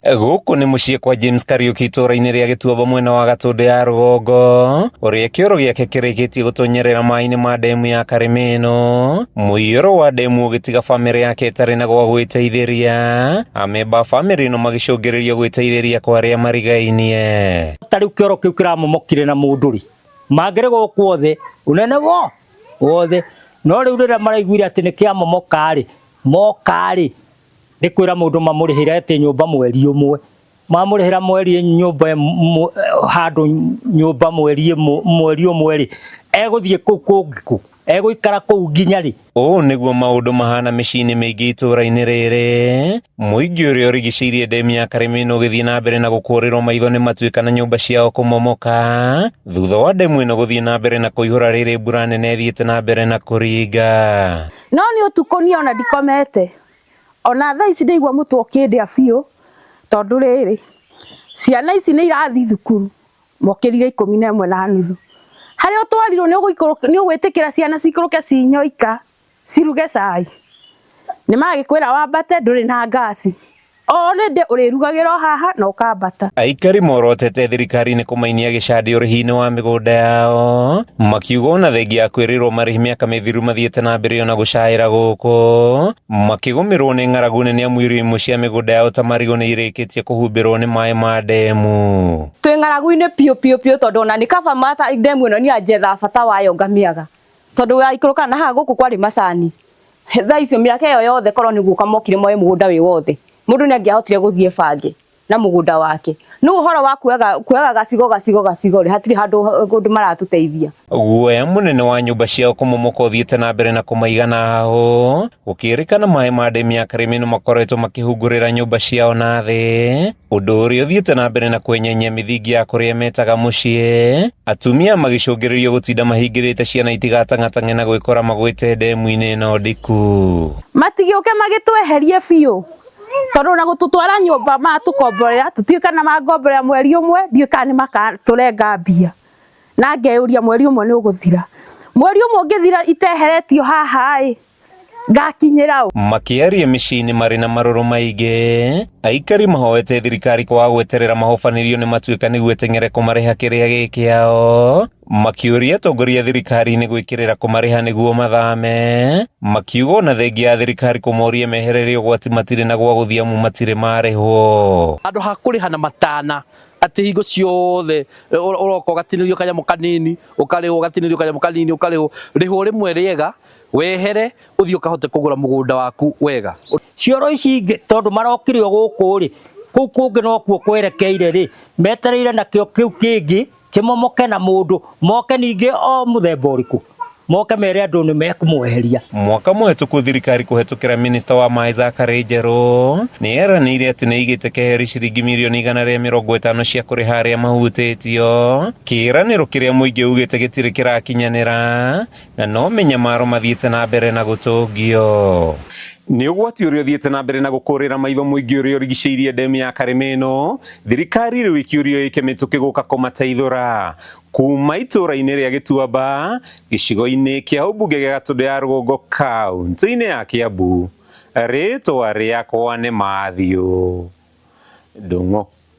Guku ni muciĩ kwa James Kariuki itũra-inĩ rĩa Gĩtuamba mwena wa Gatũndũ ya rũgongo, ũrĩa kĩoro gĩake kĩrĩkĩtie gũtonyerera maĩ-inĩ ma ndemu ya Karĩmĩnũ. Mũiyũro wa ndemu ũgĩtiga bamĩrĩ yake ĩtarĩ na gwa gwĩteithĩria, amemba a bamĩrĩ ĩno magĩcũngĩrĩria gwĩteithĩria kwa arĩa marigainie. Tarĩu kĩoro kĩu kĩramomokire na mũndũ rĩ, mangĩrĩ gũkũ othe ũnene wothe, no rĩu rĩrĩa maraiguire atĩ nĩ kĩamomoka rĩ, moka rĩ, nĩ kwĩra mũndũ mamũrĩhĩre atĩ nyũmba mweri ũmwe, mamũrĩhĩra mweri nyũmba handũ nyũmba mweri ũmwe rĩ, egũthiĩ kũu kũngĩ egũikara kũu nginya rĩ. Ũũ nĩguo maũndũ mahana mĩciĩ-inĩ mĩingĩ itũra-inĩ rĩrĩ. Mũingĩ ũrĩa ũrigicĩirie ndemu ya Karĩmĩnũ ũgĩthiĩ na mbere na gũkũrĩrwo maitho nĩ matuĩka na nyũmba ciao kũmomoka, thutha wa ndemu ĩno gũthiĩ na mbere na kũihũra rĩrĩ mbura nene ĩthiĩte na mbere na kũringa. No nĩ ũtukũ niĩ ona ndikomete, ona thaa ici ndaigua mũtwe ũkĩndĩa biũ, tondũ rĩrĩ ciana ici nĩ irathi thukuru mokĩrire 11:30. Harĩa ũtwarirwo nĩ ũgwĩtĩkĩra ciana cikũrũke cinyoika ciruge cai, nĩ magĩkwĩra wambate ndũrĩ na ngasi, o rĩndĩ ũrĩrugagĩra haha na ũkambata. Aikari morotete thirikari nĩ kũmainia gĩcandi ũrĩhi-inĩ wa mĩgũnda yao, makiuga ona thengia ya kwĩrĩrwo marĩhi mĩaka mĩthiru mathiĩte na mbere ona gũcaĩra gũkũ, makĩgũmĩrwo nĩ ng'aragu nene amu irio imwe cia mĩgũnda yao ta marigũ nĩ irĩkĩtie kũhumbĩrwo nĩ maĩ ma ndemu. Twĩ ng'aragu-inĩ piũ tondũ ona nĩ kaba mata ndemu ĩno nĩ anjetha bata wayo ngamĩaga, tondũ yaikũrũka na haha gũkũ kwarĩ macani. Thaa icio mĩaka ĩyo yothe korwo nĩ guka mokire moe mũgũnda wĩ wothe, mũndũ nĩ angĩahotire gũthiĩ bange na mũgũnda wake. Nĩ ũhoro wa kuoyaga gacigo rĩ, hatirĩ handũ maratũteithia. Guoya mũnene wa nyũmba ciao kũmomoka ũthiĩte na mbere na kũmaigana hao, gũkĩrĩkana maĩ ma ndemu ya Karĩmĩnũ makoretwo makĩhungũrĩra nyũmba ciao na thĩ, ũndũ ũrĩa ũthiĩte na mbere na kwenyenyia mĩthingi ya kũrĩa metaga mũciĩ, atumia magĩcũngĩrĩrio gũtinda mahingĩrĩte ciana itigatang'atang'e na gwĩkora magwĩte ndemu-inĩ ĩno ndiku. Matigĩũke magĩtweherie biũ, tondũ na gũtũtwara nyũmba matũkomborera tũtuĩka na mangomborera mweri ũmwe, ndiũĩ kana nĩ makatũrenga mbia, na ngeyũria mweri ũmwe nĩ ũgũthira. Mweri ũmwe ũngĩthira iteheretio haha ĩ, ngakinyĩra ũ? Makĩaria mĩciĩ-inĩ marĩ na marũrũ maingĩ, aikari mahoete thirikari kwaga gweterera mahobanĩrio nĩ matuĩka nĩguo ĩteng'ere kũmarĩha kĩrĩa gĩ kĩao, makĩũria atongoria thirikari-inĩ gwĩkĩrĩra kũmarĩha nĩguo mathame, makiuga ona thengia ya thirikari kũmoria meherere ũgwati matirĩ na gwa gũthiĩ amu matirĩ marĩhwo. Andũ ha kũrĩha na matana atĩ hingo ciothe ũroka ũgatinĩrio kanyamũ kanini ũkarĩhwo, ũgatinĩrio kanyamũ kanini ũkarĩhwo, rĩhwo rĩmwe rĩega wehere ũthiĩ ũkahote kũgũra mũgũnda waku wega. Cioro ici ingĩ tondũ marokire gũkũ rĩ, kũu kũngĩ no kuo kwerekeire rĩ, metereire nakĩo kĩu kĩngĩ kĩmomoke na mũndũ moke ningĩ o mũthemba ũrĩkũ, moke mere andũ nĩ mekũmweheria. Mwaka mũhetũku thirikari kũhetũkĩra minista wa maĩ Zachary Njerũ nĩ eranĩire atĩ nĩ igĩte keheri ciringi mirioni 150 cia kũrĩha arĩa mahutĩtio, kĩĩranĩro kĩrĩa mũingĩ ugĩte gĩtirĩ kĩrakinyanĩra na no mĩnyamaro mathiĩte na mbere na gũtũngio. Nĩ ũgwati ũrĩa ũthiĩte na mbere na gũkũrĩra maitho mũingĩ ũrĩa ũrigicĩirie ndemu ya Karĩmĩnũ, thirikari rĩu ĩkĩũrio ĩke mĩtũkĩ gũka kũmateithũra. Kuma itũra-inĩ rĩa Gĩtuamba, gĩcigo-inĩ kĩa ũmbunge gĩa Gatũndũ ya rũgongo kaunti-inĩ ya Kiambu, rĩtwa rĩakwa nĩ Matthew Ndung'u.